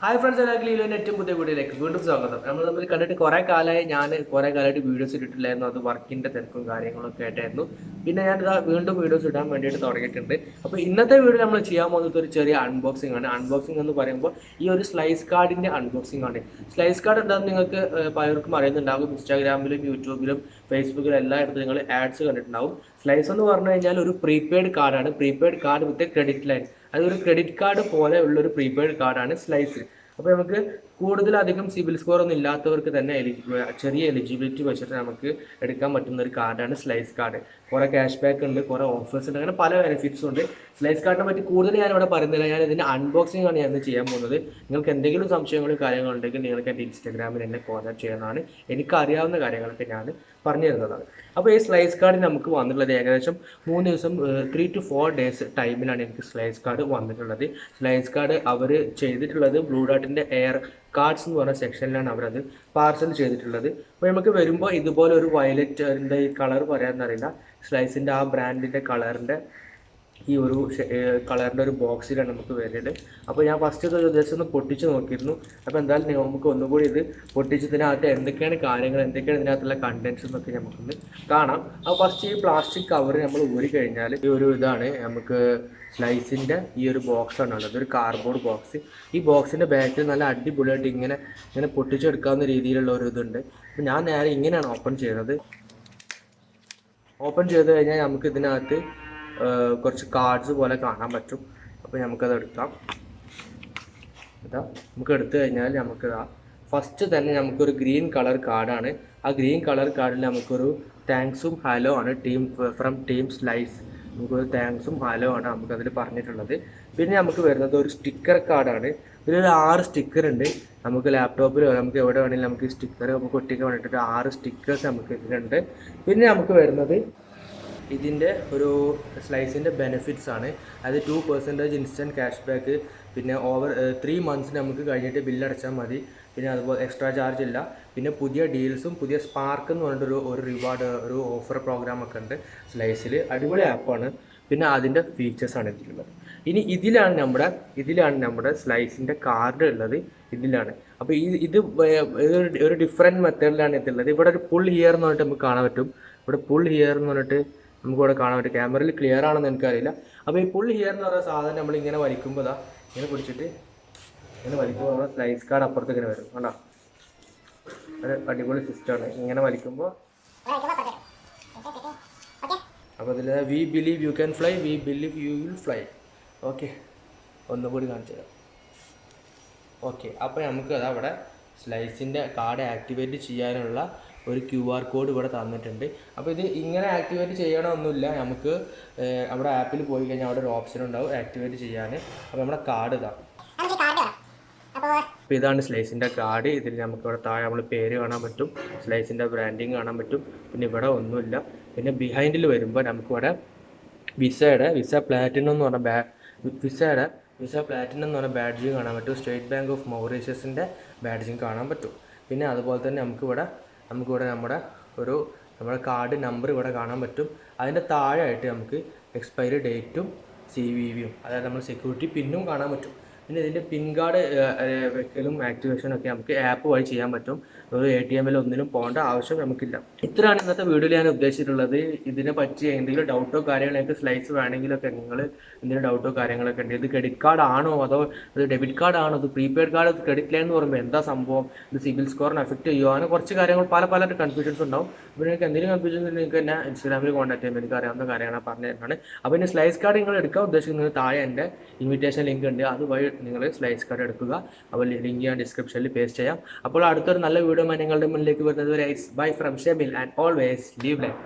Hi friends, എല്ലാവർക്കും ഏറ്റവും പുതിയ വീഡിയോയിലേക്ക് വീണ്ടും സ്വാഗതം. നമ്മൾ തമ്മിൽ കണ്ടിട്ട് കുറേ കാലമായിട്ട് വീഡിയോസ് ഇട്ടിട്ടില്ലായിരുന്നു. അത് വർക്കിന്റെ തിരക്കും കാര്യങ്ങളൊക്കെ ആയിട്ടായിരുന്നു. പിന്നെ ഞാൻ വീണ്ടും വീഡിയോസ് ഇടാൻ വേണ്ടിയിട്ട് തുടങ്ങിയിട്ടുണ്ട്. അപ്പോൾ ഇന്നത്തെ വീഡിയോ നമ്മൾ ചെയ്യാൻ പോകുന്നത് ഒരു ചെറിയ അൺബോക്സിംഗ് ആണ്. അൺബോക്സിംഗ് എന്ന് പറയുമ്പോൾ ഈ ഒരു സ്ലൈസ് കാർഡിന്റെ അൺബോക്സിംഗ് ആണ്. സ്ലൈസ് കാർഡ് എന്താണെന്ന് നിങ്ങൾക്ക് പലർക്കും അറിയുന്നുണ്ടാകും. ഇൻസ്റ്റാഗ്രാമിലും യൂട്യൂബിലും ഫേസ്ബുക്കിലും എല്ലായിടത്തും നിങ്ങൾ ആഡ്സ് കണ്ടിട്ടുണ്ടാവും. സ്ലൈസ് എന്ന് പറഞ്ഞു കഴിഞ്ഞാൽ ഒരു പ്രീപെയ്ഡ് കാർഡാണ്. പ്രീപെയ്ഡ് കാർഡ് വിത്ത് ക്രെഡിറ്റ് ലൈൻ. അതൊരു ക്രെഡിറ്റ് കാർഡ് പോലെ ഉള്ളൊരു പ്രീപെയ്ഡ് കാർഡാണ് സ്ലൈസ്. അപ്പോൾ നമുക്ക് കൂടുതലധികം സിബിൽ സ്കോർ ഒന്നും ഇല്ലാത്തവർക്ക് തന്നെ ചെറിയ എലിജിബിലിറ്റി വെച്ചിട്ട് നമുക്ക് എടുക്കാൻ പറ്റുന്ന ഒരു കാർഡാണ് സ്ലൈസ് കാർഡ്. കുറേ ക്യാഷ് ബാക്ക് ഉണ്ട്, കുറേ ഓഫേഴ്സ് ഉണ്ട്, അങ്ങനെ പല ബെനിഫിറ്റ്സും ഉണ്ട്. സ്ലൈസ് കാർഡിനെ പറ്റി കൂടുതൽ ഞാനിവിടെ പറയുന്നില്ല. ഞാൻ ഇതിൻ്റെ അൺബോക്സിംഗ് ആണ് ഞാൻ ചെയ്യാൻ പോകുന്നത്. നിങ്ങൾക്ക് എന്തെങ്കിലും സംശയങ്ങളും കാര്യങ്ങളുണ്ടെങ്കിൽ നിങ്ങൾക്ക് എൻ്റെ ഇൻസ്റ്റാഗ്രാമിൽ എന്നെ കോൺടാക്ട് ചെയ്യുന്നതാണ്. എനിക്കറിയാവുന്ന കാര്യങ്ങളൊക്കെ ഞാൻ പറഞ്ഞു തരുന്നതാണ്. അപ്പോൾ ഈ സ്ലൈസ് കാർഡ് നമുക്ക് വന്നിട്ടുള്ളത് ഏകദേശം 3 ദിവസം 3 to 4 days ടൈമിലാണ് എനിക്ക് സ്ലൈസ് കാർഡ് വന്നിട്ടുള്ളത്. സ്ലൈസ് കാർഡ് അവർ ചെയ്തിട്ടുള്ളത് ബ്ലൂ ഡോട്ടിൻ്റെ എയർ കാർഡ്സ് എന്ന് പറഞ്ഞ സെക്ഷനിലാണ് അവരത് പാർസൽ ചെയ്തിട്ടുള്ളത്. അപ്പോൾ നമുക്ക് വരുമ്പോൾ ഇതുപോലെ ഒരു വയലറ്റ് എന്താ ഈ കളർ പറയാമെന്നറിയില്ല, സ്ലൈസിൻ്റെ ആ ബ്രാൻഡിൻ്റെ കളറിൻ്റെ ഈ ഒരു കളറിൻ്റെ ഒരു ബോക്സിലാണ് നമുക്ക് വരുന്നത്. അപ്പോൾ ഞാൻ ഫസ്റ്റ് ഇത് ജസ്റ്റ് ഒന്ന് പൊട്ടിച്ച് നോക്കിയിരുന്നു. അപ്പോൾ എന്തായാലും നമുക്ക് ഒന്നുകൂടി ഇത് പൊട്ടിച്ചതിനകത്ത് എന്തൊക്കെയാണ് കാര്യങ്ങൾ, എന്തൊക്കെയാണ് ഇതിനകത്തുള്ള കണ്ടൻസ് എന്നൊക്കെ നമുക്കൊന്ന് കാണാം. അപ്പോൾ ഫസ്റ്റ് ഈ പ്ലാസ്റ്റിക് കവർ നമ്മൾ ഊരി കഴിഞ്ഞാൽ ഈ ഒരു ഇതാണ് നമുക്ക് സ്ലൈസിൻ്റെ ഈ ഒരു ബോക്സാണ് ഉള്ളത്, ഒരു കാർഡ്ബോർഡ് ബോക്സ്. ഈ ബോക്സിൻ്റെ ബാക്കിൽ നല്ല അടിപൊളിയായിട്ട് ഇങ്ങനെ പൊട്ടിച്ചെടുക്കാവുന്ന രീതിയിലുള്ള ഒരു ഇതുണ്ട്. അപ്പോൾ ഞാൻ നേരെ ഇങ്ങനെയാണ് ഓപ്പൺ ചെയ്യുന്നത്. ഓപ്പൺ ചെയ്ത് കഴിഞ്ഞാൽ നമുക്ക് ഇതിനകത്ത് കുറച്ച് കാർഡ്സ് പോലെ കാണാൻ പറ്റും. അപ്പോൾ നമുക്കത് എടുക്കാം. നമുക്ക് എടുത്തു കഴിഞ്ഞാൽ നമുക്കിതാ ഫസ്റ്റ് തന്നെ നമുക്കൊരു ഗ്രീൻ കളർ കാർഡാണ്. ആ ഗ്രീൻ കളർ കാർഡിൽ നമുക്കൊരു താങ്ക്സും ഹലോ ആണ് ഫ്രം ടീം സ്ലൈസ്. നമുക്കൊരു താങ്ക്സും ഹലോ ആണ് നമുക്കതിൽ പറഞ്ഞിട്ടുള്ളത്. പിന്നെ നമുക്ക് വരുന്നത് ഒരു സ്റ്റിക്കർ കാർഡാണ്. ഇതിലൊരു 6 സ്റ്റിക്കർ ഉണ്ട്. നമുക്ക് ലാപ്ടോപ്പിലോ നമുക്ക് എവിടെ വേണമെങ്കിലും നമുക്ക് ഈ സ്റ്റിക്കർ നമുക്ക് ഒട്ടിക്കാൻ വേണ്ടിയിട്ട് 6 സ്റ്റിക്കേഴ്സ് നമുക്ക് ഇതിലുണ്ട്. പിന്നെ നമുക്ക് വരുന്നത് ഇതിൻ്റെ ഒരു സ്ലൈസിൻ്റെ ബെനിഫിറ്റ്സ് ആണ്. അത് 2% ഇൻസ്റ്റൻറ്റ് ക്യാഷ് ബാക്ക്, പിന്നെ ഓവർ 3 months നമുക്ക് കഴിഞ്ഞിട്ട് ബില്ലടച്ചാൽ മതി. പിന്നെ അതുപോലെ എക്സ്ട്രാ ചാർജ് ഇല്ല. പിന്നെ പുതിയ ഡീൽസും പുതിയ സ്പാർക്ക് എന്ന് പറഞ്ഞിട്ടൊരു റിവാർഡ് ഒരു ഓഫർ പ്രോഗ്രാമൊക്കെ ഉണ്ട് സ്ലൈസിൽ. അടിപൊളി ആപ്പാണ്. പിന്നെ അതിൻ്റെ ഫീച്ചേഴ്സാണ് ഇതിലുള്ളത്. ഇനി ഇതിലാണ് നമ്മുടെ സ്ലൈസിൻ്റെ കാർഡ് ഉള്ളത്. ഇതിലാണ്. അപ്പോൾ ഇത് ഒരു ഡിഫറെൻറ്റ് മെത്തേഡിലാണ് ഇതുള്ളത്. ഇവിടെ ഒരു പുൾ ഹിയർ എന്ന് പറഞ്ഞിട്ട് നമുക്ക് കാണാൻ പറ്റും. ഇവിടെ പുൾ ഹിയർ എന്ന് പറഞ്ഞിട്ട് നമുക്കിവിടെ കാണാൻ പറ്റും. ക്യാമറയിൽ ക്ലിയർ ആണെന്ന് എനിക്കറിയില്ല. അപ്പോൾ ഈ പുൾ ഹിയർ എന്ന് പറയുന്ന സാധനം നമ്മളിങ്ങനെ വലിക്കുമ്പോൾ ഇങ്ങനെ പിടിച്ചിട്ട് ഇങ്ങനെ വലിക്കുമ്പോൾ നമ്മുടെ സ്ലൈസ് കാർഡ് അപ്പുറത്ത് ഇങ്ങനെ വരും. കണ്ടോ, ഒരു അടിപൊളി സിസ്റ്റമാണ്. ഇങ്ങനെ വലിക്കുമ്പോൾ അപ്പോൾ അതിൽ we believe you can fly, we believe you will fly. Okay, ഒന്നുകൂടി കാണിച്ചു തരാം. ഓക്കെ, അപ്പോൾ നമുക്ക് അവിടെ സ്ലൈസിൻ്റെ കാർഡ് ആക്ടിവേറ്റ് ചെയ്യാനുള്ള ഒരു QR കോഡ് ഇവിടെ തന്നിട്ടുണ്ട്. അപ്പോൾ ഇത് ഇങ്ങനെ ആക്ടിവേറ്റ് ചെയ്യണമെന്നില്ല. നമുക്ക് നമ്മുടെ ആപ്പിൽ പോയി കഴിഞ്ഞാൽ അവിടെ ഒരു ഓപ്ഷൻ ഉണ്ടാവും ആക്ടിവേറ്റ് ചെയ്യാൻ. അപ്പോൾ നമ്മുടെ കാർഡ് അപ്പോൾ ഇതാണ് സ്ലൈസിൻ്റെ കാർഡ്. ഇതിൽ നമുക്ക് ഇവിടെ താഴെ നമ്മൾ പേര് കാണാൻ പറ്റും, സ്ലൈസിൻ്റെ ബ്രാൻഡിങ് കാണാൻ പറ്റും. പിന്നെ ഇവിടെ ഒന്നുമില്ല. പിന്നെ ബിഹൈൻഡിൽ വരുമ്പോൾ നമുക്കിവിടെ വിസ പ്ലാറ്റിനം എന്ന് പറഞ്ഞ വിസ പ്ലാറ്റിനം എന്ന് പറഞ്ഞ ബാഡ്ജിങ് കാണാൻ പറ്റും. സ്റ്റേറ്റ് ബാങ്ക് ഓഫ് മൗറീഷ്യസിൻ്റെ ബാഡ്ജിങ് കാണാൻ പറ്റും. പിന്നെ അതുപോലെ തന്നെ നമുക്കിവിടെ നമ്മുടെ കാർഡ് നമ്പർ ഇവിടെ കാണാൻ പറ്റും. അതിൻ്റെ താഴെയായിട്ട് നമുക്ക് എക്സ്പയറി ഡേറ്റും CVVയും, അതായത് നമ്മൾ സെക്യൂരിറ്റി പിന്നും കാണാൻ പറ്റും. പിന്നെ ഇതിൻ്റെ പിൻ കാർഡ് വെക്കലും ആക്ടിവേഷനും ഒക്കെ നമുക്ക് ആപ്പ് വഴി ചെയ്യാൻ പറ്റും. ഒരു ATM ഒന്നിനും പോകേണ്ട ആവശ്യം നമുക്കില്ല. ഇത്രയാണ് ഇന്നത്തെ വീഡിയോയിൽ ഞാൻ ഉദ്ദേശിച്ചിട്ടുള്ളത്. ഇതിനെ പറ്റി എന്തെങ്കിലും ഡൗട്ടോ കാര്യങ്ങളൊക്കെ സ്ലൈസ് വേണമെങ്കിലൊക്കെ നിങ്ങൾ എന്തെങ്കിലും ഡൗട്ടോ കാര്യങ്ങളൊക്കെ ഉണ്ട്. ഇത് ക്രെഡിറ്റ് കാർഡ് ആണോ അതോ ഇത് ഡെബിറ്റ് കാർഡ് ആണോ, ഇത് പ്രീപെയ്ഡ് കാർഡ്, ക്രെഡിറ്റ് ലൈൻ എന്ന് പറയുമ്പോൾ എന്താ സംഭവം, ഇത് സിബിൽ സ്കോറിനെ അഫക്റ്റ് ചെയ്യുമോ, അങ്ങനെ കുറച്ച് കാര്യങ്ങൾ പല കൺഫ്യൂഷൻസ് ഉണ്ടാവും. അപ്പോൾ നിങ്ങൾക്ക് എന്തെങ്കിലും കൺഫ്യൂഷൻ നിങ്ങൾക്ക് എന്നെ ഇൻസ്റ്റാഗ്രാമിൽ കോൺടാക്ട് ചെയ്യുമ്പോൾ എനിക്ക് അറിയാവുന്ന കാര്യങ്ങളാണ് പറഞ്ഞു തരുന്നതാണ്. അപ്പോൾ ഇനി സ്ലൈസ് കാർഡ് നിങ്ങൾ എടുക്കാൻ ഉദ്ദേശിക്കുന്നത് താഴെ എൻ്റെ ഇൻവിറ്റേഷൻ ലിങ്ക് ഉണ്ട്, അതുവഴി നിങ്ങൾ സ്ലൈസ് കാർഡ് എടുക്കുക. അപ്പോൾ ലിങ്ക് ഞാൻ ഡിസ്ക്രിപ്ഷനിൽ പേസ്റ്റ് ചെയ്യാം. അപ്പോൾ അടുത്തൊരു നല്ല വീഡിയോ നിങ്ങളുടെ മുന്നിലേക്ക് വരുന്നത് വരെ bye from Shebil and always live life.